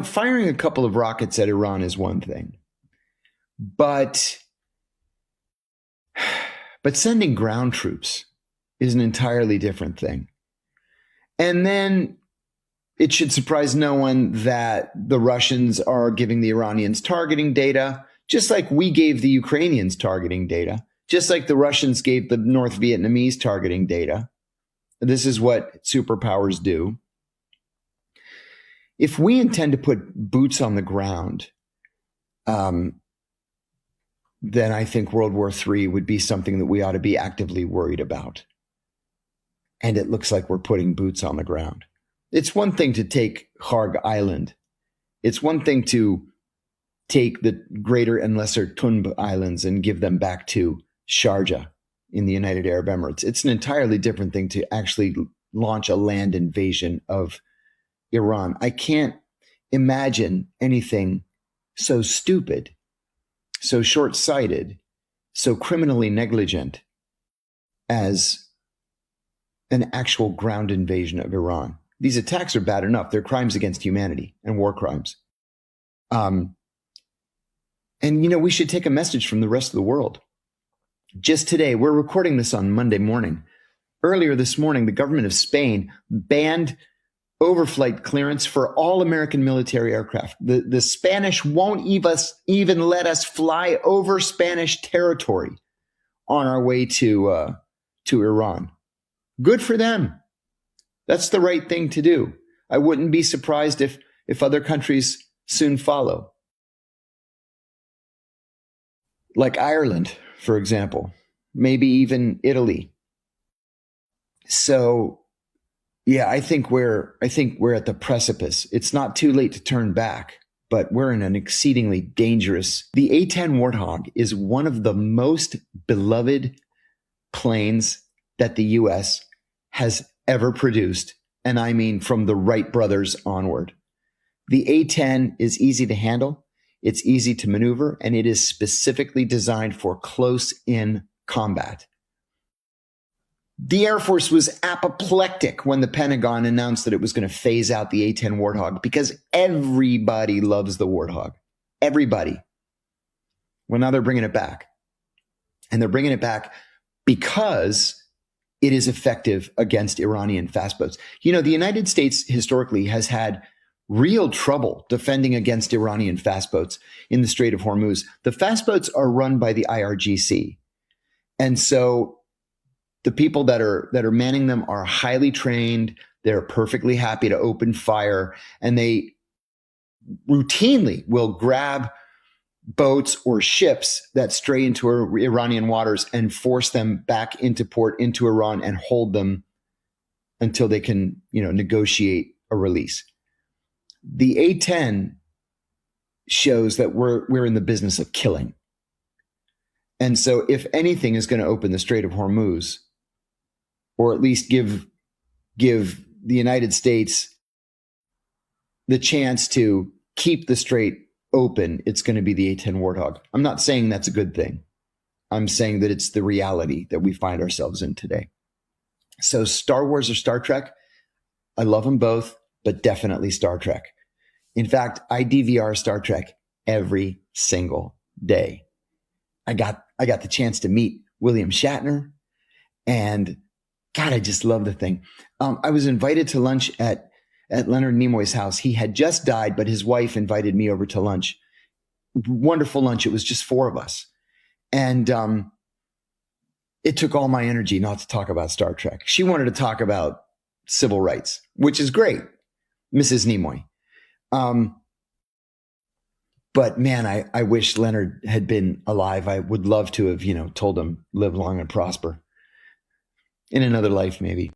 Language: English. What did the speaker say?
Firing a couple of rockets at Iran is one thing, but sending ground troops is an entirely different thing. And then it should surprise no one that the Russians are giving the Iranians targeting data, just like we gave the Ukrainians targeting data, just like the Russians gave the North Vietnamese targeting data. This is what superpowers do. If we intend to put boots on the ground, then I think World War III would be something that we ought to be actively worried about. And it looks like we're putting boots on the ground. It's one thing to take Kharg Island. It's one thing to take the Greater and Lesser Tunb Islands and give them back to Sharjah in the United Arab Emirates. It's an entirely different thing to actually launch a land invasion of Iran. I can't imagine anything so stupid, so short-sighted, so criminally negligent as an actual ground invasion of Iran. These attacks are bad enough. They're crimes against humanity and war crimes. And we should take a message from the rest of the world. Just today, we're recording this on Monday morning. Earlier this morning, the government of Spain banned overflight clearance for all American military aircraft. The Spanish won't even let us fly over Spanish territory on our way to Iran. Good for them. That's the right thing to do. I wouldn't be surprised if other countries soon follow. Like Ireland, for example, maybe even Italy. So, yeah, I think we're at the precipice. It's not too late to turn back, but we're in an exceedingly dangerous. The A10 Warthog is one of the most beloved planes that the U.S. has ever produced, and I mean from the Wright brothers onward. The A10 is easy to handle, it's easy to maneuver, and it is specifically designed for close-in combat. The Air Force was apoplectic when the Pentagon announced that it was going to phase out the A-10 Warthog because everybody loves the Warthog. Everybody. Well, now they're bringing it back. And they're bringing it back because it is effective against Iranian fast boats. The United States historically has had real trouble defending against Iranian fast boats in the Strait of Hormuz. The fast boats are run by the IRGC. And so the people that are manning them are highly trained. They're perfectly happy to open fire, and they routinely will grab boats or ships that stray into Iranian waters and force them back into port, into Iran, and hold them until they can, negotiate a release. The A-10 shows that we're in the business of killing. And so if anything is going to open the Strait of Hormuz, or at least give the United States the chance to keep the strait open, it's going to be the A-10 Warthog. I'm not saying that's a good thing. I'm saying that it's the reality that we find ourselves in today. So Star Wars or Star Trek, I love them both, but definitely Star Trek. In fact, I DVR Star Trek every single day. I got the chance to meet William Shatner, and God, I just love the thing. I was invited to lunch at Leonard Nimoy's house. He had just died, but his wife invited me over to lunch. Wonderful lunch. It was just four of us. And it took all my energy not to talk about Star Trek. She wanted to talk about civil rights, which is great, Mrs. Nimoy. But man, I wish Leonard had been alive. I would love to have, told him live long and prosper in another life, maybe.